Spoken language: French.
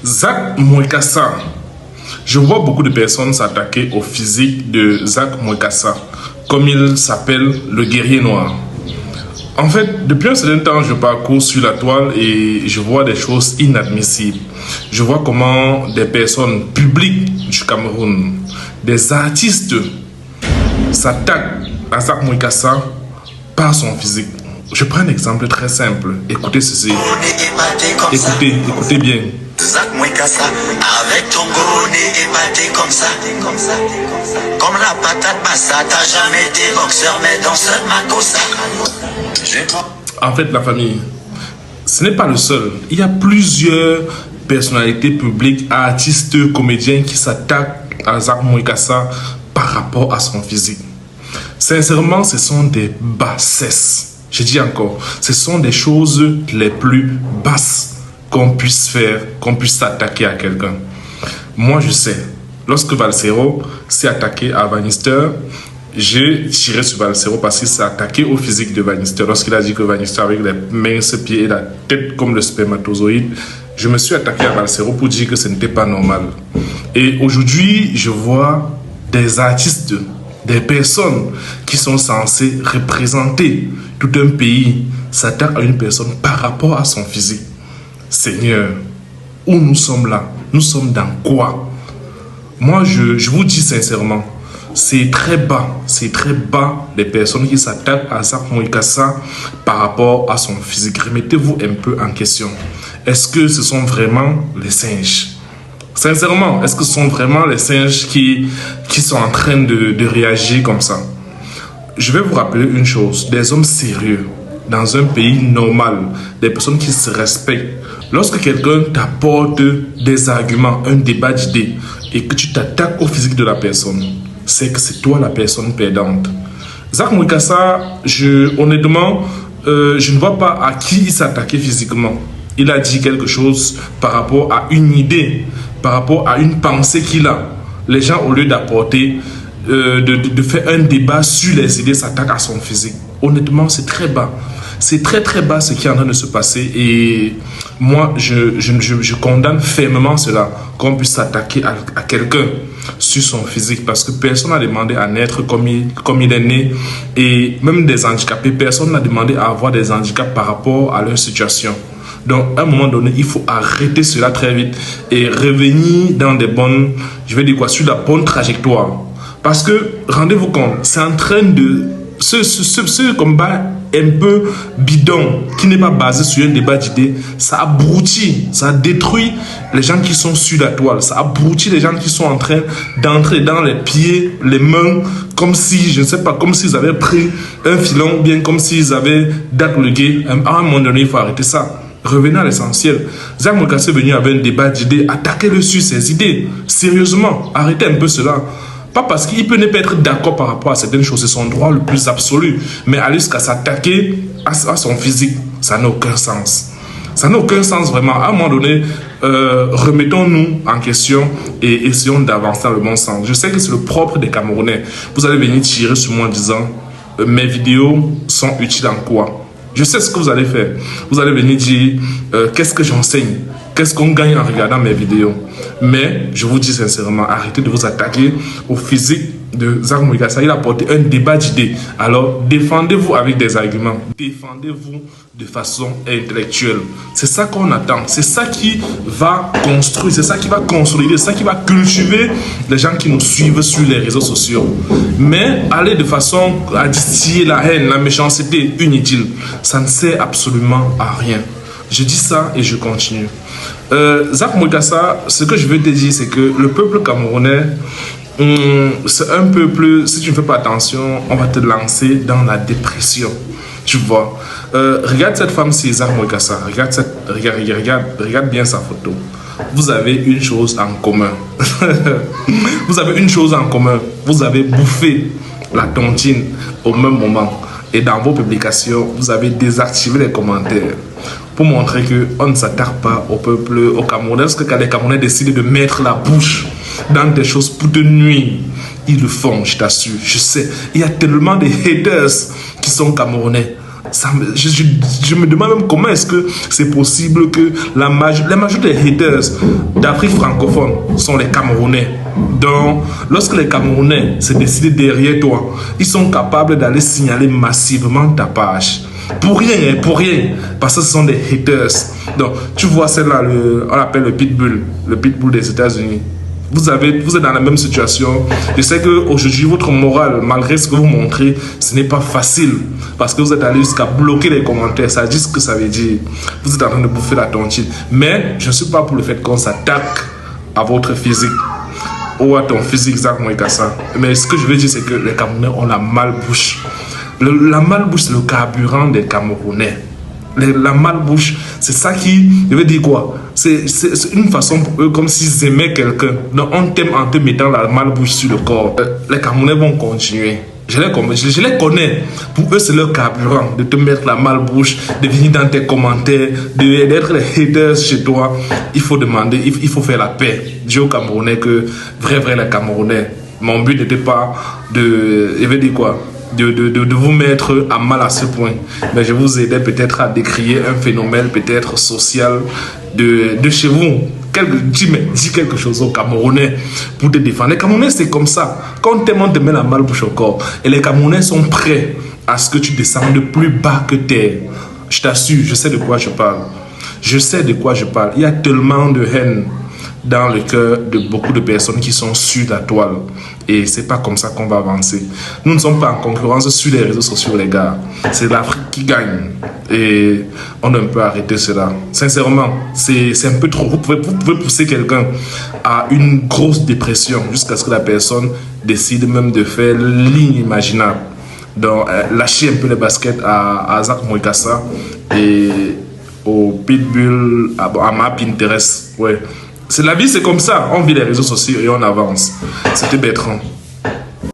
Zach Mwekassa. Je vois beaucoup de personnes s'attaquer au physique de Zach Mwekassa, comme il s'appelle le guerrier noir. En fait, depuis un certain temps, je parcours sur la toile et je vois des choses inadmissibles. Je vois comment des personnes publiques du Cameroun, des artistes, s'attaquent à Zach Mwekassa par son physique. Je prends un exemple très simple. Écoutez ceci. Écoutez bien. Zach Mwekassa, avec ton bonnet épaté comme ça. Comme la patate bassa, t'as jamais été boxeur, mais danseur makossa. En fait, la famille, ce n'est pas le seul. Il y a plusieurs personnalités publiques, artistes, comédiens qui s'attaquent à Zach Mwekassa par rapport à son physique. Sincèrement, ce sont des bassesses. Je dis encore, ce sont des choses les plus basses qu'on puisse faire, qu'on puisse s'attaquer à quelqu'un. Moi, je sais, lorsque Valsero s'est attaqué à Vanister, j'ai tiré sur Valsero parce qu'il s'est attaqué au physique de Vanister. Lorsqu'il a dit que Vanister avec les minces pieds et la tête comme le spermatozoïde, je me suis attaqué à Valsero pour dire que ce n'était pas normal. Et aujourd'hui, je vois des artistes, des personnes qui sont censées représenter tout un pays s'attaquent à une personne par rapport à son physique. Seigneur, où nous sommes là? Nous sommes dans quoi? Moi, je vous dis sincèrement, c'est très bas les personnes qui s'attaquent à Zach Mwekassa par rapport à son physique. Remettez-vous un peu en question. Est-ce que ce sont vraiment les singes? Sincèrement, est-ce que ce sont vraiment les singes qui sont en train de réagir comme ça? Je vais vous rappeler une chose, des hommes sérieux, dans un pays normal, des personnes qui se respectent. Lorsque quelqu'un t'apporte des arguments, un débat d'idées, et que tu t'attaques au physique de la personne, c'est que c'est toi la personne perdante. Zach Mwekassa, honnêtement, je ne vois pas à qui il s'attaquait physiquement. Il a dit quelque chose par rapport à une idée, par rapport à une pensée qu'il a. Les gens, au lieu d'apporter, de faire un débat sur les idées, s'attaquent à son physique. Honnêtement, c'est très bas. C'est très très bas ce qui est en train de se passer et moi je condamne fermement cela, qu'on puisse s'attaquer à quelqu'un sur son physique parce que personne n'a demandé à naître comme il est né et même des handicapés, personne n'a demandé à avoir des handicaps par rapport à leur situation. Donc à un moment donné, il faut arrêter cela très vite et revenir dans des bonnes, sur la bonne trajectoire. Parce que rendez-vous compte, c'est en train de ce combat un peu bidon, qui n'est pas basé sur un débat d'idées, ça abrutit, ça détruit les gens qui sont sur la toile, ça abrutit les gens qui sont en train d'entrer dans les pieds, les mains, comme si, je ne sais pas, comme s'ils avaient pris un filon, ou bien comme s'ils avaient datlogué. À un moment donné, il faut arrêter ça. Revenez à l'essentiel. Zach Mwekassa est venu avec un débat d'idées, attaquez-le sur ses idées. Sérieusement, arrêtez un peu cela. Pas parce qu'il peut ne pas être d'accord par rapport à certaines choses, c'est son droit le plus absolu. Mais aller jusqu'à s'attaquer à son physique, ça n'a aucun sens. Ça n'a aucun sens vraiment. À un moment donné, remettons-nous en question et essayons d'avancer dans le bon sens. Je sais que c'est le propre des Camerounais. Vous allez venir tirer sur moi en disant mes vidéos sont utiles en quoi? Je sais ce que vous allez faire. Vous allez venir dire qu'est-ce que j'enseigne? Qu'est-ce qu'on gagne en regardant mes vidéos? Mais je vous dis sincèrement, arrêtez de vous attaquer au physique de Zach Mwekassa. Il a porté un débat d'idées. Alors défendez-vous avec des arguments. Défendez-vous de façon intellectuelle. C'est ça qu'on attend. C'est ça qui va construire, c'est ça qui va consolider, c'est ça qui va cultiver les gens qui nous suivent sur les réseaux sociaux. Mais aller de façon à distiller la haine, la méchanceté inutile, ça ne sert absolument à rien. Je dis ça et je continue. Zach Mwekassa, ce que je veux te dire, c'est que le peuple camerounais, c'est un peuple, si tu ne fais pas attention, on va te lancer dans la dépression. Tu vois. Regarde cette femme, c'est Zach Mwekassa. Regarde bien sa photo. Vous avez une chose en commun. Vous avez une chose en commun. Vous avez bouffé la tontine au même moment. Et dans vos publications, vous avez désactivé les commentaires pour montrer qu'on ne s'attaque pas au peuple, aux Camerounais. Parce que quand les Camerounais décident de mettre la bouche dans des choses pour te nuire, ils le font, je t'assure, je sais. Il y a tellement de haters qui sont Camerounais. Je me demande même comment est-ce que c'est possible que la majorité des haters d'Afrique francophone sont les Camerounais. Donc, lorsque les Camerounais se décident derrière toi, ils sont capables d'aller signaler massivement ta page. Pour rien, parce que ce sont des haters. Donc, tu vois celle-là, on l'appelle le pitbull des États-Unis. Vous êtes dans la même situation. Je sais qu'aujourd'hui, votre morale, malgré ce que vous montrez, ce n'est pas facile. Parce que vous êtes allé jusqu'à bloquer les commentaires. Ça dit ce que ça veut dire. Vous êtes en train de bouffer la tontine. Mais je ne suis pas pour le fait qu'on s'attaque à votre physique. Ou à ton physique, Zach Moïkassa. Mais ce que je veux dire, c'est que les Camerounais ont la malbouche. La malbouche, c'est le carburant des Camerounais. La malbouche, c'est ça qui... Je veux dire quoi? C'est une façon pour eux, comme s'ils aimaient quelqu'un. Donc on t'aime en te mettant la malbouche sur le corps. Les Camerounais vont continuer. Je les connais. Pour eux, c'est leur carburant. De te mettre la malbouche, de venir dans tes commentaires, d'être les haters chez toi. Il faut demander, il faut faire la paix. Dis aux Camerounais que, vrai, les Camerounais, mon but n'était pas de... Je veux dire quoi? De vous mettre à mal à ce point. Mais je vous aidais peut-être à décrire un phénomène peut-être social de chez vous. Dis quelque chose aux Camerounais pour te défendre. Les Camerounais, c'est comme ça. Quand on te met la malbouche au corps, et les Camerounais sont prêts à ce que tu descendes de plus bas que terre. Je t'assure, je sais de quoi je parle. Il y a tellement de haine dans le cœur de beaucoup de personnes qui sont sur la toile. Et c'est pas comme ça qu'on va avancer. Nous ne sommes pas en concurrence sur les réseaux sociaux, les gars. C'est l'Afrique qui gagne. Et on ne peut arrêter cela. Sincèrement, c'est un peu trop. Vous pouvez pousser quelqu'un à une grosse dépression jusqu'à ce que la personne décide même de faire l'inimaginable. Donc, lâcher un peu les baskets à Zach Moïkassa et au Pitbull, à ma Pinterest. Ouais. La vie, c'est comme ça. On vit les réseaux sociaux et on avance. C'était Bertrand.